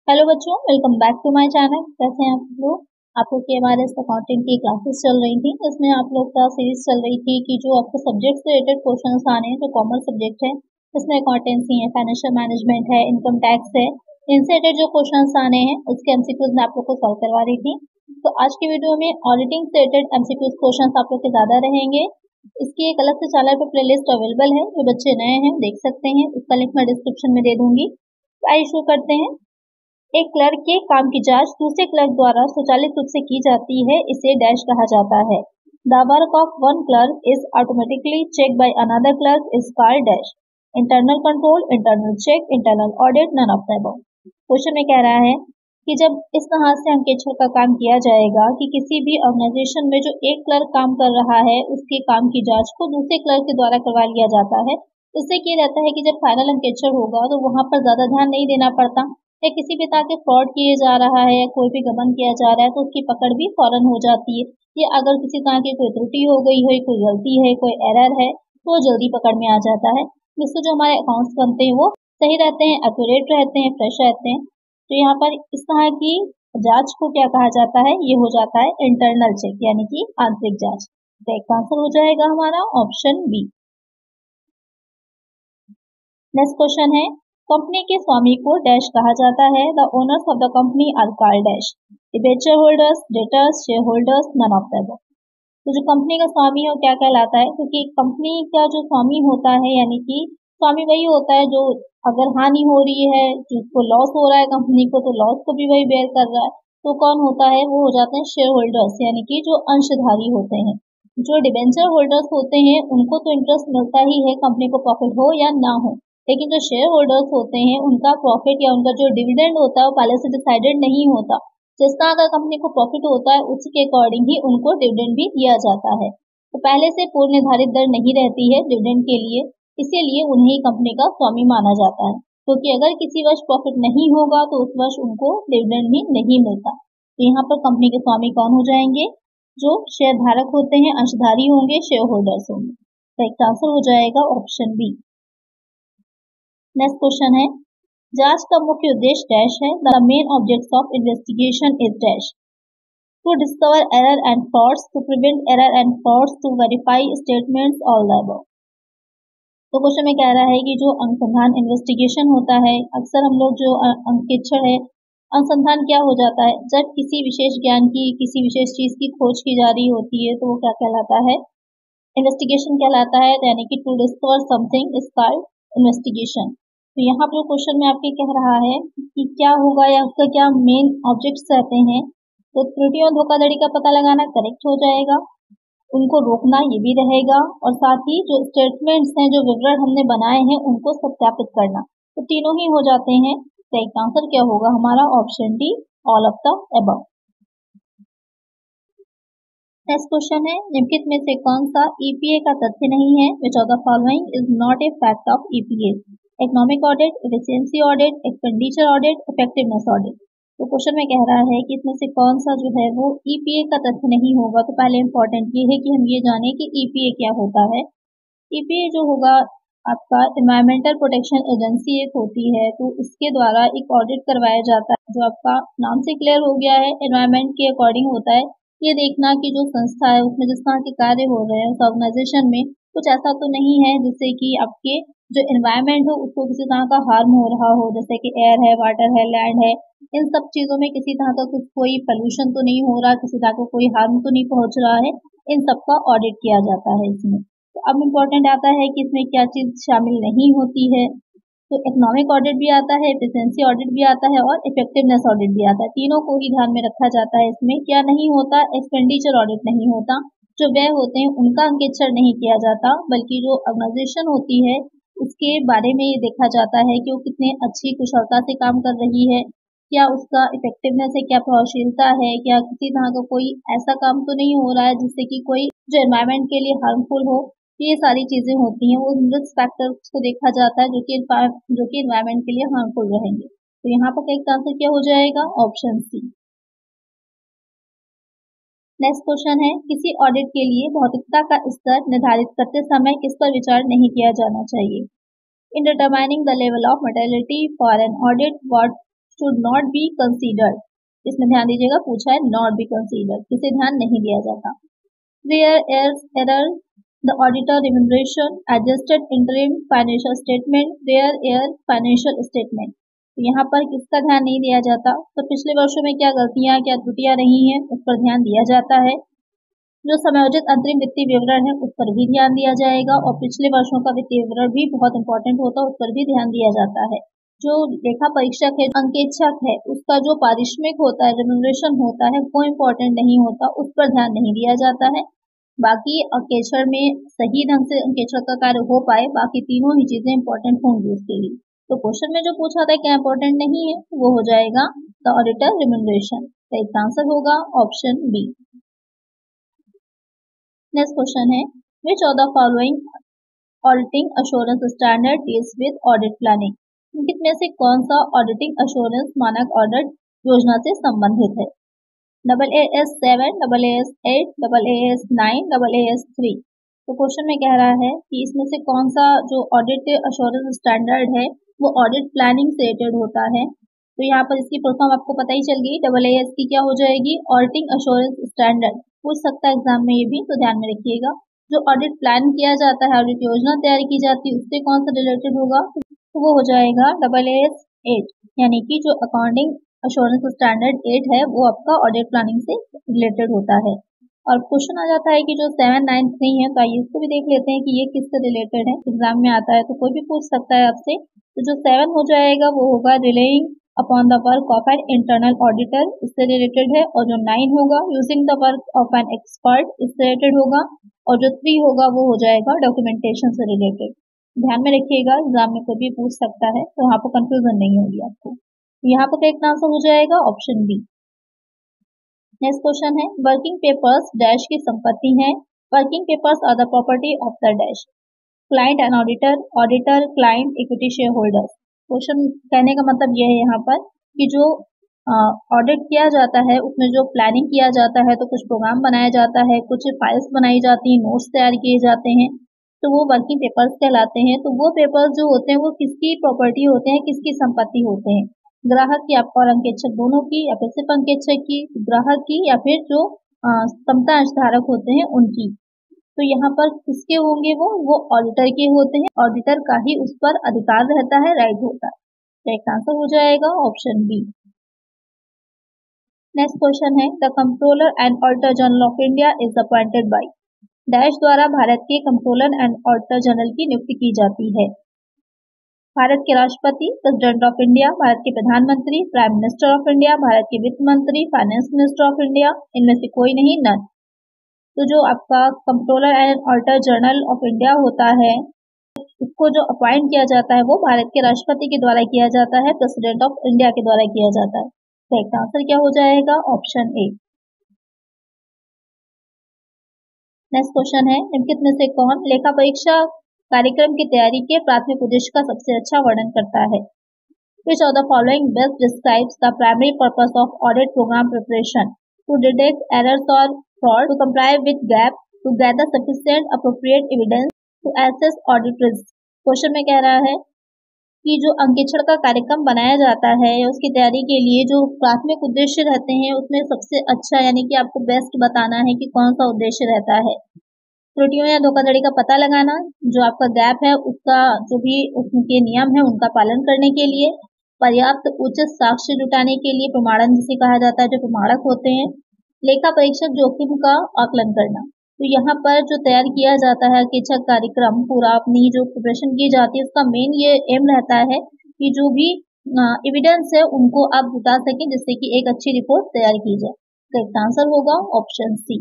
Hello बच्चों, welcome back to my channel. कैसे हैं आप लोग? आप लोग की हमारे इस अकाउंटिंग की क्लासेस चल रही थी, इसमें आप लोग का सीरीज चल रही थी कि जो आपको सब्जेक्ट से रिलेटेड क्वेश्चंस आने हैं, जो कॉमर्स सब्जेक्ट है, इसमें अकाउंटेंसी है, फाइनेंशियल मैनेजमेंट है, इनकम टैक्स है, इनसे रिलेटेड जो क्वेश्चंस आने हैं उसके एमसीक्यूज मैं आप लोग को सॉल्व करवा रही थी। तो आज की वीडियो में ऑडिटिंग से रिलेटेड एमसीक्यूज क्वेश्चन आप लोग के ज्यादा रहेंगे। इसकी एक अलग से चैनल पर प्लेलिस्ट अवेलेबल है, जो बच्चे नए हैं देख सकते हैं, उसका लिंक मैं डिस्क्रिप्शन में दे दूंगी। तो आइए शुरू करते हैं। एक क्लर्क के काम की जांच दूसरे क्लर्क द्वारा स्वचालित रूप से की जाती है, इसे डैश कहा जाता है। The work of one clerk is automatically check by another clerk is called dash. Internal control, internal check, internal audit, none of the above. Question में कह रहा है कि जब इस तरह से अंकेक्षण का काम किया जाएगा कि किसी भी ऑर्गेनाइजेशन में जो एक क्लर्क काम कर रहा है उसके काम की जांच को दूसरे क्लर्क के द्वारा करवा लिया जाता है। इससे क्या रहता है कि जब फाइनल अंकेक्षण होगा तो वहां पर ज्यादा ध्यान नहीं देना पड़ता, या किसी भी तरह के फ्रॉड किए जा रहा है या कोई भी गबन किया जा रहा है तो उसकी पकड़ भी फौरन हो जाती है। या अगर किसी तरह की कोई त्रुटि हो गई है, कोई गलती है, कोई एरर है तो जल्दी पकड़ में आ जाता है, जिससे जो हमारे अकाउंट्स बनते हैं वो सही रहते हैं, एक्यूरेट रहते हैं, फ्रेश रहते हैं। तो यहाँ पर इस तरह की जांच को क्या कहा जाता है? ये हो जाता है इंटरनल चेक, यानी कि आंतरिक जांच। तो एक आंसर हो जाएगा हमारा ऑप्शन बी। नेक्स्ट क्वेश्चन है, कंपनी के स्वामी को डैश कहा जाता है। The owners of the company are called dash. Debenture holders, debtors, share holders, none of the above. तो जो कंपनी का स्वामी है वो क्या कहलाता है? क्योंकि कंपनी का जो स्वामी होता है, यानी कि स्वामी वही होता है जो अगर हानि हो रही है, जिसको लॉस हो रहा है कंपनी को, तो लॉस को भी वही बेयर कर रहा है। तो कौन होता है? वो हो जाते हैं शेयर होल्डर्स, यानी कि जो अंशधारी होते हैं। जो डिबेंचर होल्डर्स होते हैं उनको तो इंटरेस्ट मिलता ही है, कंपनी को प्रॉफिट हो या ना हो, लेकिन जो शेयर होल्डर्स होते हैं उनका प्रॉफिट या उनका जो डिविडेंड होता है वो पहले से डिसाइडेड नहीं होता। जिसका अगर कंपनी को प्रॉफिट होता है उसी के अकॉर्डिंग ही उनको डिविडेंड भी दिया जाता है। तो पहले से पूर्व निर्धारित दर नहीं रहती है डिविडेंड के लिए, इसीलिए उन्हें कंपनी का स्वामी माना जाता है। क्योंकि अगर किसी वर्ष प्रॉफिट नहीं होगा तो उस वर्ष उनको डिविडेंड भी नहीं मिलता। तो यहाँ पर कंपनी के स्वामी कौन हो जाएंगे? जो शेयर धारक होते हैं, अंशधारी होंगे, शेयर होल्डर्स होंगे। तो एक आंसर हो जाएगा ऑप्शन बी। नेक्स्ट क्वेश्चन है, जांच का मुख्य उद्देश्य डैश है। The main objects of investigation is dash. To discover error and frauds, to prevent error and frauds, to verify statements, all the above. तो क्वेश्चन में कह रहा है कि जो अनुसंधान इन्वेस्टिगेशन होता है, अक्सर हम लोग जो अंकेक्षण है, अनुसंधान क्या हो जाता है? जब किसी विशेष ज्ञान की, किसी विशेष चीज की खोज की जा रही होती है तो वो क्या कहलाता है? इन्वेस्टिगेशन कहलाता है। यानी कि to discover something is called investigation. तो यहाँ पर क्वेश्चन में आपके कह रहा है कि क्या होगा या उसका क्या मेन ऑब्जेक्ट्स रहते हैं। तो त्रुटियों और धोखाधड़ी का पता लगाना करेक्ट हो जाएगा, उनको रोकना ये भी रहेगा, और साथ ही जो स्टेटमेंट्स हैं, जो विवरण हमने बनाए हैं, उनको सत्यापित करना। तो तीनों ही हो जाते हैं। तो एक आंसर क्या होगा हमारा? Option D, all of the above. Next question है, निम्नलिखित में से कौन सा ईपीए का तथ्य नहीं है? Which of the following is not a fact of EPA? Economic audit, efficiency audit, expenditure audit, effectiveness audit. तो क्वेश्चन में कह रहा है कि इसमें से कौन सा जो है वो ईपीए का तथ्य नहीं होगा। तो पहले इंपॉर्टेंट ये है कि हम ये जाने कि ईपीए क्या होता है। ईपीए जो होगा आपका एनवायरमेंटल प्रोटेक्शन एजेंसी एक होती है, तो इसके द्वारा एक ऑडिट करवाया जाता है, जो आपका नाम से क्लियर हो गया है, एनवायरमेंट के अकॉर्डिंग होता है। ये देखना कि जो संस्था है उसमें जिस तरह के कार्य हो रहे हैं उस ऑर्गेनाइजेशन में कुछ ऐसा तो नहीं है जिससे कि आपके जो एनवायरमेंट हो उसको किसी तरह का हार्म हो रहा हो, जैसे कि एयर है, वाटर है, लैंड है, इन सब चीजों में किसी तरह का कुछ कोई पोल्यूशन तो नहीं हो रहा, किसी तरह का कोई हार्म तो नहीं पहुंच रहा है, इन सब का ऑडिट किया जाता है इसमें। तो अब इम्पोर्टेंट आता है कि इसमें क्या चीज शामिल नहीं होती है। तो इकोनॉमिक ऑडिट भी आता है, एफिशिएंसी ऑडिट भी आता है, और इफेक्टिवनेस ऑडिट भी आता है। तीनों को ही ध्यान में रखा जाता है। इसमें क्या नहीं होता? एक्सपेंडिचर ऑडिट नहीं होता। जो व्यय होते हैं उनका अंकेक्षण नहीं किया जाता, बल्कि जो ऑर्गेनाइजेशन होती है उसके बारे में ये देखा जाता है कि वो कितने अच्छी कुशलता से काम कर रही है, क्या उसका इफेक्टिवनेस है, क्या प्रभावशीलता है, क्या किसी तरह का कोई ऐसा काम तो नहीं हो रहा है जिससे कि कोई जो एनवायरमेंट के लिए हार्मफुल हो। ये सारी चीजें होती हैं, वो रिस्क फैक्टर्स को देखा जाता है जो कि एनवायरमेंट के लिए हार्मफुल रहेंगे। तो यहाँ पर करेक्ट आंसर क्या हो जाएगा? Option C. नेक्स्ट क्वेश्चन है, किसी ऑडिट के लिए भौतिकता का स्तर निर्धारित करते समय किस पर विचार नहीं किया जाना चाहिए? In determining the level of materiality for an audit, what should not be considered, इसमें ध्यान दीजिएगा, पूछा है नॉट बी कंसीडर्ड, किसे ध्यान नहीं दिया जाता। Where else error the auditor remuneration adjusted interim financial statement where air financial statement, तो यहाँ पर किसका ध्यान नहीं दिया जाता, तो पिछले वर्षों में क्या गलतियां क्या त्रुटियां रही हैं उस पर ध्यान दिया जाता है। जो समायोजित अंतरिम वित्तीय विवरण है उस पर भी ध्यान दिया जाएगा, और पिछले वर्षों का वित्तीय विवरण भी बहुत इंपॉर्टेंट होता है, उस पर भी ध्यान दिया जाता है। जो लेखा परीक्षक है, अंकेक्षक है, उसका जो पारिश्रमिक होता है, रेम्यूनरेशन होता है, वो इम्पोर्टेंट नहीं होता, उस पर ध्यान नहीं दिया जाता है। बाकी अंकेक्षण में सही ढंग से अंकेक्षण का कार्य हो पाए, बाकी तीनों ही चीजें इंपॉर्टेंट होंगी उसके लिए। तो क्वेश्चन में जो पूछा था क्या इंपॉर्टेंट नहीं है, वो हो जाएगा द ऑडिटर रिम्यूनरेशन, तो इसका आंसर होगा ऑप्शन बी। नेक्स्ट क्वेश्चन है, which of the following auditing assurance standard deals with audit planning, कितने से कौन सा ऑडिटिंग अश्योरेंस मानक ऑडिट योजना से संबंधित है। AAS 7, AAS 8, AAS 9, AAS 3। तो क्वेश्चन में कह रहा है कि इसमें से कौन सा जो ऑडिट अश्योरेंस स्टैंडर्ड है वो ऑडिट प्लानिंग से रिलेटेड होता है। तो यहाँ पर इसकी फुल फॉर्म आपको पता ही चल गई, AAS की क्या हो जाएगी, ऑडिटिंग अश्योरेंस स्टैंडर्ड, पूछ सकता है एग्जाम में ये भी, तो ध्यान में रखिएगा। जो ऑडिट प्लान किया जाता है, ऑडिट योजना तैयार की जाती है, उससे कौन सा रिलेटेड होगा, तो वो हो जाएगा AAS 8, यानी कि जो अकाउंटिंग अश्योरेंस स्टैंडर्ड 8 है वो आपका ऑडिट प्लानिंग से रिलेटेड होता है। और क्वेश्चन आ जाता है कि जो 7, 9, 3 है, तो आइए इसको भी देख लेते हैं कि ये किससे रिलेटेड है, एग्जाम में आता है तो कोई भी पूछ सकता है आपसे। तो जो 7 हो जाएगा वो होगा relying upon the work of an internal auditor, इससे रिलेटेड है। और जो 9 होगा using the work of an expert, इससे रिलेटेड होगा। और जो 3 होगा वो हो जाएगा डॉक्यूमेंटेशन से रिलेटेड। ध्यान में रखिएगा, एग्जाम में कोई भी पूछ सकता है, तो वहाँ पर कंफ्यूजन नहीं होगी आपको। यहाँ पर करेक्ट आंसर हो जाएगा ऑप्शन बी। नेक्स्ट क्वेश्चन है, वर्किंग पेपर्स डैश की संपत्ति है, working papers are the property of the dash, client and auditor, auditor, client, equity share holders. Question कहने का मतलब यह है यहाँ पर कि जो ऑडिट किया जाता है उसमें जो प्लानिंग किया जाता है, तो कुछ प्रोग्राम बनाया जाता है, कुछ फाइल्स बनाई जाती हैं, नोट्स तैयार किए जाते हैं, तो वो वर्किंग पेपर्स कहलाते हैं। तो वो पेपर्स जो होते हैं वो किसकी प्रॉपर्टी होते हैं, किसकी संपत्ति होते हैं, ग्राहक की और अंकेक्षक दोनों की, या फिर सिर्फ अंकेक्षक की, ग्राहक की, या फिर जो समता अंशधारक होते हैं उनकी। तो यहाँ पर किसके होंगे, वो ऑडिटर के होते हैं, ऑडिटर का ही उस पर अधिकार रहता है, राइट होता है। करेक्ट आंसर हो जाएगा ऑप्शन बी। नेक्स्ट क्वेश्चन है, the controller and auditor general of India is appointed by, dash द्वारा भारत के कंट्रोलर एंड ऑडिटर जनरल की नियुक्ति की जाती है। भारत के राष्ट्रपति, प्रेसिडेंट ऑफ इंडिया, भारत के प्रधानमंत्री, prime minister of India, Bharat के वित्त मंत्री, फाइनेंस मिनिस्टर ऑफ इंडिया, इनमें से कोई नहीं, नन। तो जो आपका controller and auditor general of India होता है, इसको जो अपॉइंट किया जाता है वो भारत के राष्ट्रपति के द्वारा किया जाता है, प्रेसिडेंट ऑफ इंडिया के द्वारा किया जाता है। तो इसका आंसर क्या हो जाएगा, ऑप्शन ए। नेक्स्ट क्वेश्चन है, निम्नलिखित में से कौन लेखा परीक्षा कार्यक्रम की तैयारी के प्राथमिक उद्देश्य का सबसे अच्छा वर्णन करता है। Which of the following best describes the primary purpose of audit program preparation? To detect errors or fraud, to comply with gap, to gather sufficient appropriate evidence, to assess audit risk। Question में कह रहा है कि जो अंकेक्षण का कार्यक्रम बनाया जाता है या उसकी तैयारी के लिए जो प्राथमिक उद्देश्य रहते हैं उसमें सबसे अच्छा यानी कि आपको बेस्ट बताना है कि कौन सा उद्देश्य रहता है। त्रुटियों या धोखाधड़ी का पता लगाना, जो आपका गैप है उसका जो भी उसके नियम है उनका पालन करने के लिए, पर्याप्त उचित साक्ष्य जुटाने के लिए, प्रमाणन जिसे कहा जाता है, जो प्रमाणक होते हैं, लेखा परीक्षक जोखिम का आकलन करना। तो यहाँ पर जो तैयार किया जाता है अंकेक्षक कार्यक्रम पूरा अपनी जो प्रिपरेशन की जाती है उसका मेन ये एम रहता है कि जो भी एविडेंस है उनको आप जुटा सकें जिससे कि एक अच्छी रिपोर्ट तैयार की जाए। करेक्ट आंसर होगा ऑप्शन सी।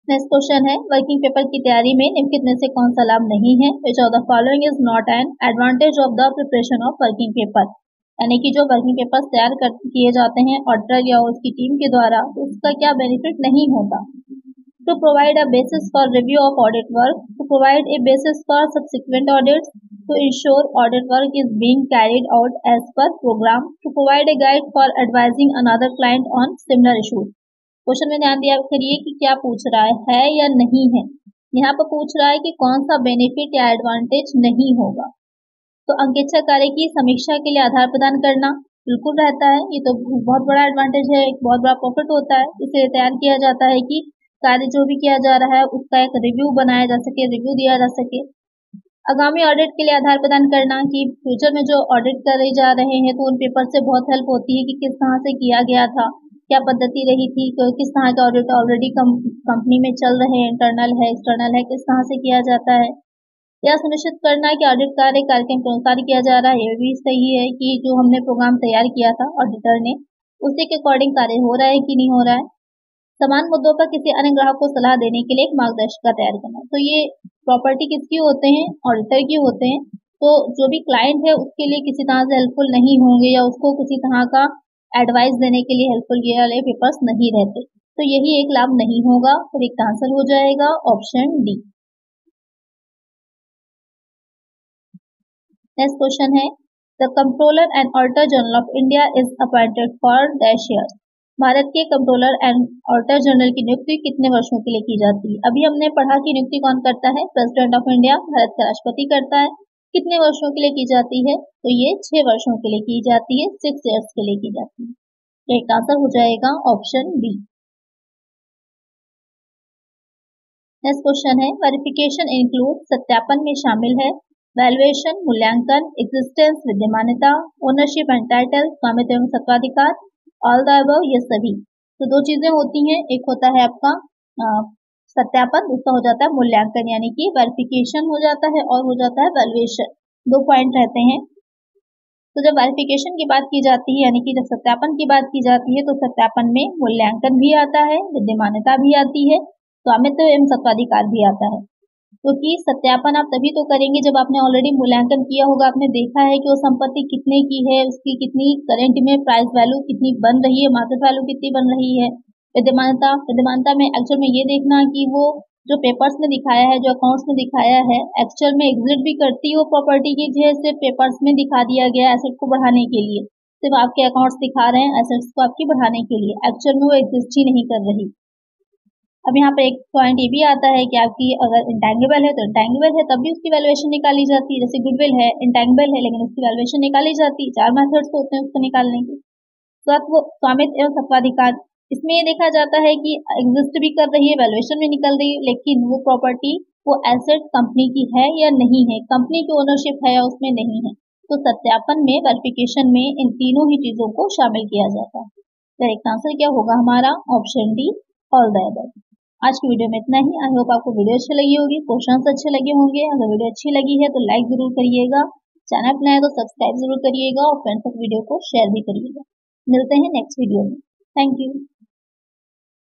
नेक्स्ट क्वेश्चन है, वर्किंग पेपर की तैयारी में निम्नलिखित में से कौन सा लाभ नहीं है। Which of the following is not an advantage of the preparation of working paper, यानी कि जो वर्किंग पेपर्स तैयार किए जाते हैं ऑडिटर या उसकी टीम के द्वारा, तो उसका क्या बेनिफिट नहीं होता। To provide a basis for review of audit work, to provide a basis for subsequent audits, to ensure audit work is being carried out as per program, to provide a guide for advising another client on similar issues. Question में ध्यान दिया करिए कि क्या पूछ रहा है या नहीं है। यहाँ पर पूछ रहा है कि कौन सा बेनिफिट या एडवांटेज नहीं होगा। तो अंकेक्षण कार्य की समीक्षा के लिए आधार प्रदान करना बिल्कुल रहता है, ये तो बहुत बड़ा एडवांटेज है, एक बहुत बड़ा प्रॉफिट होता है। इसे तैयार किया जाता है कि कार्य जो भी किया जा रहा है उसका एक रिव्यू बनाया जा सके, रिव्यू दिया जा सके। आगामी ऑडिट के लिए आधार प्रदान करना कि फ्यूचर में जो ऑडिट करे जा रहे हैं तो उन पेपर से बहुत हेल्प होती है कि किस तरह से किया गया था, क्या पद्धति रही थी, किस तरह का ऑडिट ऑलरेडी कंपनी में चल रहे हैं, इंटरनल है एक्सटर्नल है, किस तरह से किया जाता है। यह सुनिश्चित करना कि ऑडिट कार्य कार्यक्रम के अनुसार किया जा रहा है। ये भी सही है कि जो हमने प्रोग्राम तैयार किया था ऑडिटर ने उसी के अकॉर्डिंग कार्य हो रहा है कि नहीं हो रहा है। समान मुद्दों पर किसी अन्य ग्राहक को सलाह देने के लिए एक मार्गदर्शिका तैयार करना। तो ये प्रॉपर्टी किसकी होते हैं? ऑडिटर की होते हैं। तो जो भी क्लाइंट है उसके लिए किसी तरह से हेल्पफुल नहीं होंगे या उसको किसी तरह का एडवाइस देने के लिए हेल्पफुल ये वाले पेपर्स नहीं रहते, तो यही एक लाभ नहीं होगा। तो एक आंसर हो जाएगा ऑप्शन डी। नेक्स्ट क्वेश्चन है the controller and auditor general of India is appointed for dash years. Bharat के कंट्रोलर एंड ऑडिटर जनरल की नियुक्ति कितने वर्षों के लिए की जाती है? अभी हमने पढ़ा कि नियुक्ति कौन करता है? प्रेसिडेंट ऑफ इंडिया, भारत का राष्ट्रपति करता है। कितने वर्षों के लिए की जाती है? तो ये 6 वर्षों के लिए की जाती है, 6 ईयर्स के लिए की जाती है। तो एक आंसर हो जाएगा ऑप्शन बी। नेक्स्ट क्वेश्चन है वेरिफिकेशन इंक्लूड सत्यापन में शामिल है वैल्यूएशन, मूल्यांकन, एग्जिस्टेंस विद्यमानता, ओनरशिप एंड टाइटल, स्वामित्व एवं सत्ताधिकार, ऑल द अबव, ये सभी। तो दो चीजें होती हैं, एक होता है आपका सत्यापन, दूसरा हो जाता है मूल्यांकन यानी कि वेरिफिकेशन हो जाता है और हो जाता है वैल्यूएशन। 2 पॉइंट रहते हैं। तो जब वेरिफिकेशन की बात की जाती है यानी कि जब सत्यापन की बात की जाती है तो सत्यापन में मूल्यांकन भी आता है, विद्यमानता भी आती है, स्वामित्व एवं सत्ताधिकार भी आता है। क्योंकि सत्यापन आप तभी तो करेंगे जब आपने ऑलरेडी मूल्यांकन किया होगा, आपने देखा है कि वो संपत्ति कितने की है, उसकी कितनी करंट में प्राइस वैल्यू कितनी बन रही है, मार्केट वैल्यू कितनी बन रही है। विद्यमानता में एक्चुअल में ये देखना कि वो जो पेपर्स में दिखाया है, जो अकाउंट्स में दिखाया है, एक्चुअल में एग्जिस्ट भी करती है वो प्रॉपर्टी की, जो सिर्फ पेपर्स में दिखा दिया गया एसेट को बढ़ाने के लिए, सिर्फ आपके अकाउंट्स दिखा रहे हैं एसेट्स को आपकी बढ़ाने के लिए, एक्चुअल में वो एग्जिस्ट ही नहीं कर रही। अब यहाँ पर एक पॉइंट ये भी आता है कि आपकी अगर इंटैंगिबल है तो इंटैंगिबल है तब भी उसकी वैल्यूएशन निकाली जाती है। जैसे गुडविल है, इंटैंगिबल है लेकिन उसकी वैल्यूएशन निकाली जाती है। 4 मेथड्स होते हैं उसको निकालने के। स्वामित्व एवं सत्ताधिकार, इसमें ये देखा जाता है कि एग्जिस्ट भी कर रही है, वैल्यूएशन भी निकल रही है, लेकिन वो प्रॉपर्टी वो एसेट कंपनी की है या नहीं है, कंपनी की ओनरशिप है या उसमें नहीं है। तो सत्यापन में, वेरिफिकेशन में इन तीनों ही चीजों को शामिल किया जाता है। करेक्ट आंसर क्या होगा हमारा? Option D, all the above. आज की वीडियो में इतना ही। आई होप आपको वीडियो अच्छी लगी होगी, क्वेश्चंस अच्छे लगे होंगे। अगर वीडियो अच्छी लगी है तो लाइक जरूर करिएगा, चैनल पर नए तो सब्सक्राइब जरूर करिएगा और फ्रेंड्स तक वीडियो को शेयर भी करिएगा। मिलते हैं नेक्स्ट वीडियो में। Thank you.